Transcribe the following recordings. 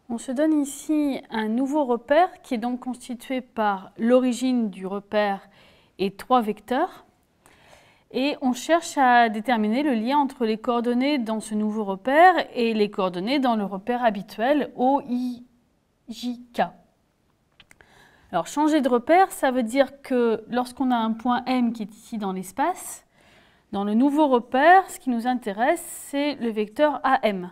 On se donne ici un nouveau repère qui est donc constitué par l'origine du repère et 3 vecteurs. Et on cherche à déterminer le lien entre les coordonnées dans ce nouveau repère et les coordonnées dans le repère habituel OIJK. Alors changer de repère, ça veut dire que lorsqu'on a un point M qui est ici dans l'espace, dans le nouveau repère, ce qui nous intéresse, c'est le vecteur AM.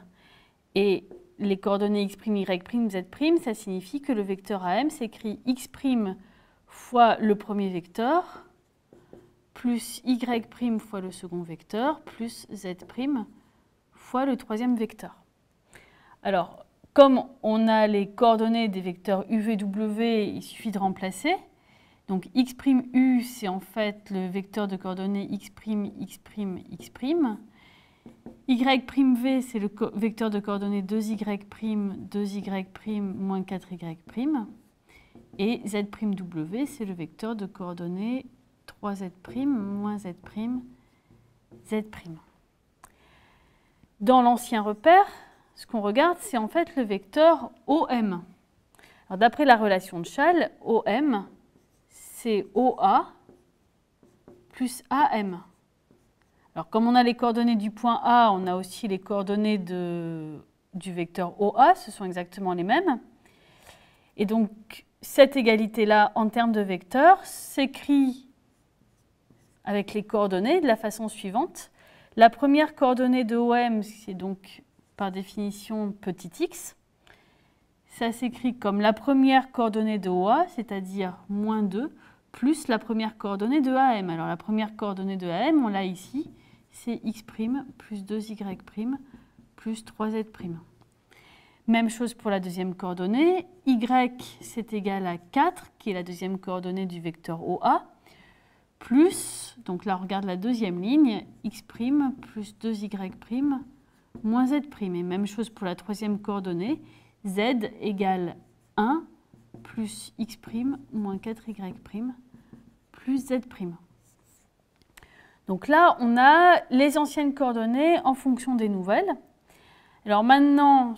Et les coordonnées x', y', z', ça signifie que le vecteur AM s'écrit x' fois le premier vecteur, plus y' fois le second vecteur, plus z' fois le troisième vecteur. Alors, comme on a les coordonnées des vecteurs u, v, w, il suffit de remplacer. Donc x'u, c'est en fait le vecteur de coordonnées x', x', x'. Y'V, c'est le vecteur de coordonnées 2y', 2y', moins 4y'. Et z'w, c'est le vecteur de coordonnées 3z', moins z', z'. Dans l'ancien repère, ce qu'on regarde, c'est en fait le vecteur OM. D'après la relation de Schall, OM, c'est OA plus AM. Alors, comme on a les coordonnées du point A, on a aussi les coordonnées du vecteur OA, ce sont exactement les mêmes. Et donc, cette égalité-là, en termes de vecteurs, s'écrit avec les coordonnées de la façon suivante. La première coordonnée de OM, c'est donc par définition petit x. Ça s'écrit comme la première coordonnée de OA, c'est-à-dire moins 2, plus la première coordonnée de AM. Alors, la première coordonnée de AM, on l'a ici. C'est x' plus 2y' plus 3z'. Même chose pour la deuxième coordonnée. Y, c'est égal à 4, qui est la deuxième coordonnée du vecteur OA, plus, donc là on regarde la deuxième ligne, x' plus 2y' moins z'. Et même chose pour la troisième coordonnée, z égale 1 plus x' moins 4y' plus z'. Donc là, on a les anciennes coordonnées en fonction des nouvelles. Alors maintenant,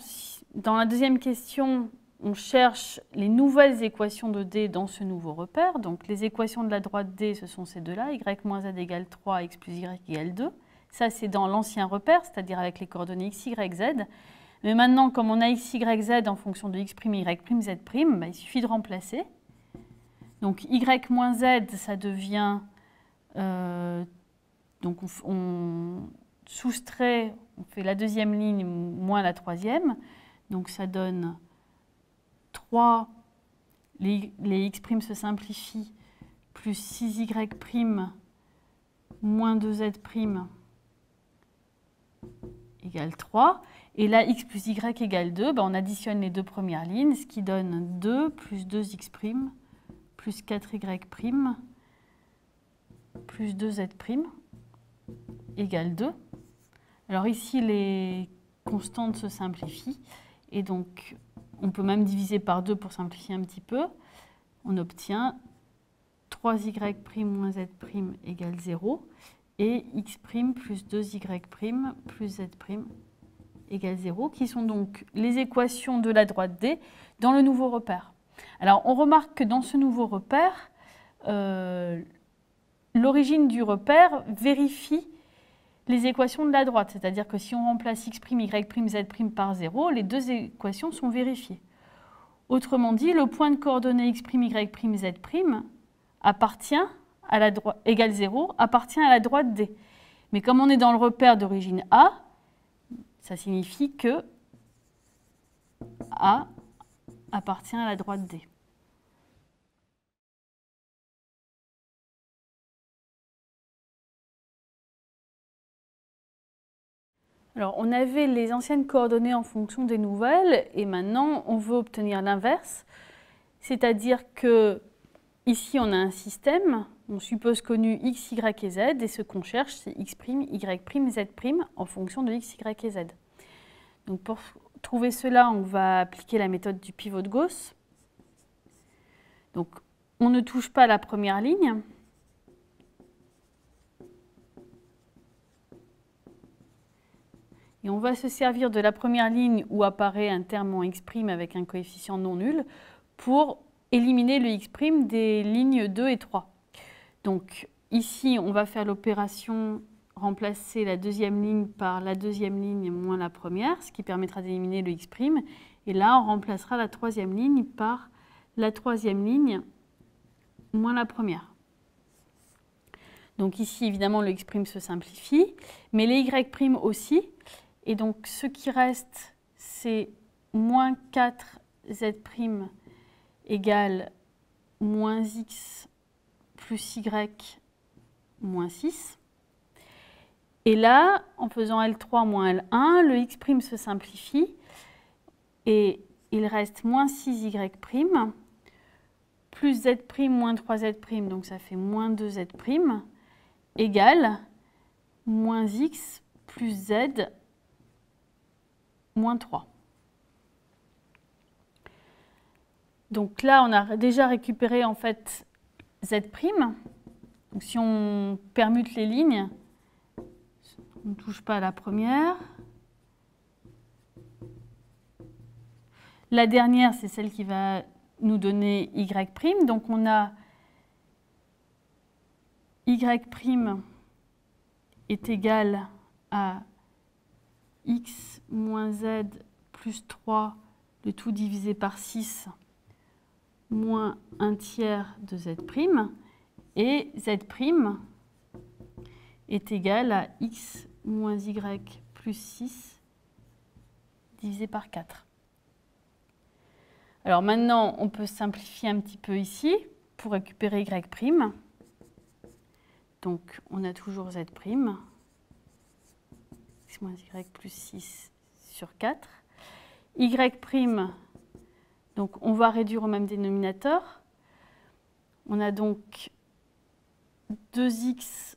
dans la deuxième question, on cherche les nouvelles équations de D dans ce nouveau repère. Donc les équations de la droite D, ce sont ces deux-là, y moins z égale 3, x plus y égale 2. Ça, c'est dans l'ancien repère, c'est-à-dire avec les coordonnées x, y, z. Mais maintenant, comme on a x, y, z en fonction de x', y', z', il suffit de remplacer. Donc y moins z, ça devient... donc on soustrait, on fait la deuxième ligne moins la troisième. Donc ça donne 3, les x' se simplifient, plus 6y' moins 2z' égale 3. Et là, x plus y égale 2, on additionne les deux premières lignes, ce qui donne 2 plus 2x' plus 4y' plus 2z' égale 2. Alors ici, les constantes se simplifient. Et donc, on peut même diviser par 2 pour simplifier un petit peu. On obtient 3y' moins z' égale 0. Et x' plus 2y' plus z' égale 0, qui sont donc les équations de la droite D dans le nouveau repère. Alors, on remarque que dans ce nouveau repère, l'origine du repère vérifie les équations de la droite, c'est-à-dire que si on remplace x', y', z' par 0, les deux équations sont vérifiées. Autrement dit, le point de coordonnées x', y', z' appartient à la droite, égale 0, appartient à la droite D. Mais comme on est dans le repère d'origine A, ça signifie que A appartient à la droite D. Alors, on avait les anciennes coordonnées en fonction des nouvelles, et maintenant, on veut obtenir l'inverse. C'est-à-dire que ici, on a un système, on suppose connu x, y et z, et ce qu'on cherche, c'est x', y', z' en fonction de x, y et z. Donc, pour trouver cela, on va appliquer la méthode du pivot de Gauss. Donc, on ne touche pas la première ligne. Et on va se servir de la première ligne où apparaît un terme en x' avec un coefficient non nul pour éliminer le x' des lignes 2 et 3. Donc ici, on va faire l'opération remplacer la deuxième ligne par la deuxième ligne moins la première, ce qui permettra d'éliminer le x'. Et là, on remplacera la troisième ligne par la troisième ligne moins la première. Donc ici, évidemment, le x' se simplifie, mais les y' aussi. Et donc, ce qui reste, c'est moins 4z' égale moins x plus y moins 6. Et là, en faisant L3 moins L1, le x' se simplifie et il reste moins 6y' plus z' moins 3z', donc ça fait moins 2z', égale moins x plus z moins 3. Donc là, on a déjà récupéré en fait z'. Donc si on permute les lignes, on ne touche pas à la première. La dernière, c'est celle qui va nous donner y'. Donc on a y' est égal à x moins z plus 3, le tout divisé par 6, moins 1/3 de z'. Et z' est égal à x moins y plus 6 divisé par 4. Alors maintenant, on peut simplifier un petit peu ici pour récupérer y'. Donc on a toujours z', x moins y plus 6 sur 4. Y', donc on va réduire au même dénominateur. On a donc 2x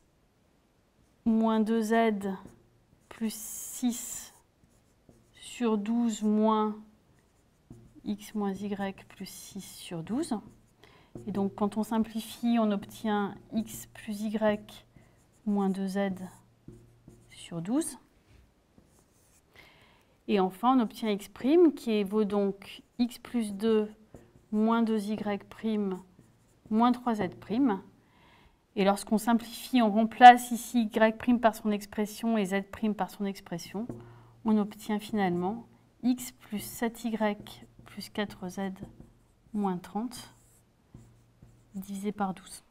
moins 2z plus 6 sur 12 moins x moins y plus 6 sur 12. Et donc quand on simplifie, on obtient x plus y moins 2z sur 12. Et enfin, on obtient x' qui vaut donc x plus 2 moins 2y' moins 3z'. Et lorsqu'on simplifie, on remplace ici y' par son expression et z' par son expression. On obtient finalement x plus 7y plus 4z moins 30 divisé par 12.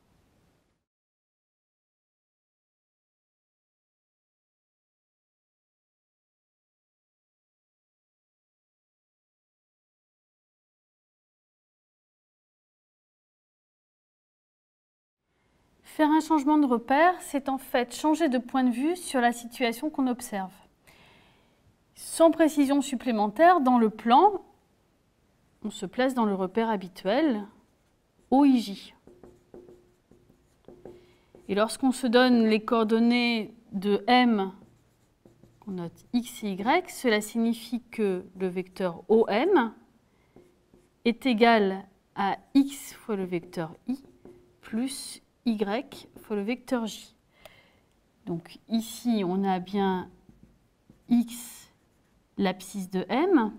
Faire un changement de repère, c'est en fait changer de point de vue sur la situation qu'on observe. Sans précision supplémentaire, dans le plan, on se place dans le repère habituel, OIJ. Et lorsqu'on se donne les coordonnées de M, on note x et y, cela signifie que le vecteur OM est égal à x fois le vecteur i plus y fois le vecteur j. Donc ici, on a bien x, l'abscisse de M,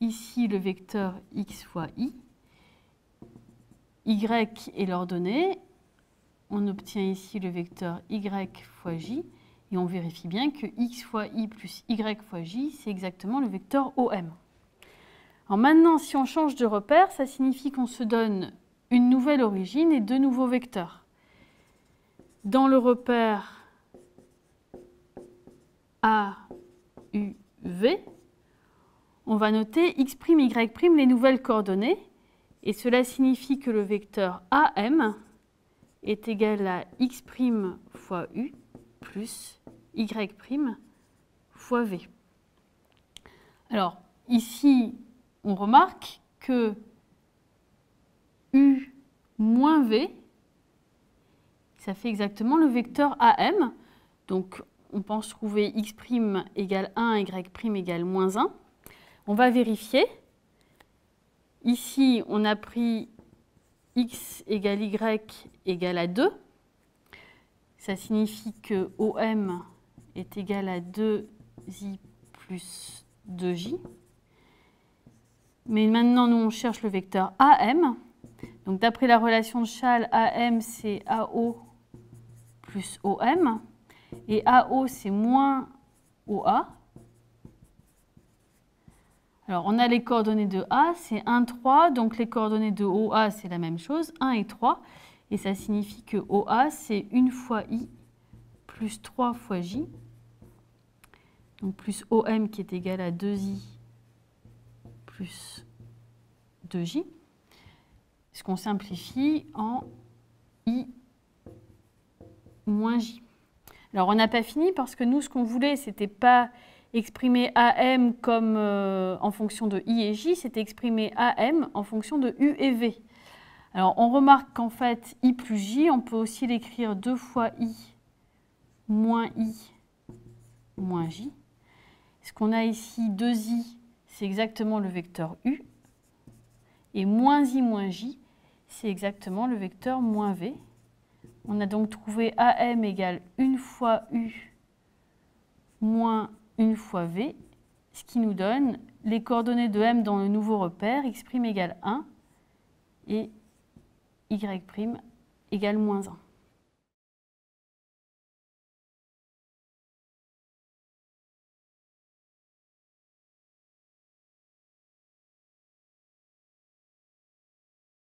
ici le vecteur x fois i, y est l'ordonnée, on obtient ici le vecteur y fois j, et on vérifie bien que x fois i plus y fois j, c'est exactement le vecteur OM. Alors maintenant, si on change de repère, ça signifie qu'on se donne une nouvelle origine et deux nouveaux vecteurs. Dans le repère A, U, V, on va noter x', y', les nouvelles coordonnées, et cela signifie que le vecteur AM est égal à x' fois U plus y' fois V. Alors, ici, on remarque que U moins V, ça fait exactement le vecteur AM. Donc, on pense trouver x' égale 1, y' égale moins 1. On va vérifier. Ici, on a pris x égale y égale à 2. Ça signifie que OM est égal à 2 i plus 2j. Mais maintenant, nous, on cherche le vecteur AM. Donc, d'après la relation de Schall, AM, c'est AO plus OM. Et AO, c'est moins OA. Alors, on a les coordonnées de A, c'est 1, 3. Donc, les coordonnées de OA, c'est la même chose, 1 et 3. Et ça signifie que OA, c'est 1 fois I plus 3 fois J. Donc, plus OM qui est égal à 2I plus 2J. Ce qu'on simplifie en I moins J. Alors, on n'a pas fini parce que nous, ce qu'on voulait, ce n'était pas exprimer AM comme en fonction de I et J, c'était exprimer AM en fonction de U et V. Alors, on remarque qu'en fait, I plus J, on peut aussi l'écrire 2 fois I moins J. Ce qu'on a ici, 2I, c'est exactement le vecteur U. Et moins I moins J, c'est exactement le vecteur moins V. On a donc trouvé AM égale 1 fois U moins 1 fois V, ce qui nous donne les coordonnées de M dans le nouveau repère, x' égale 1 et y' égale moins 1.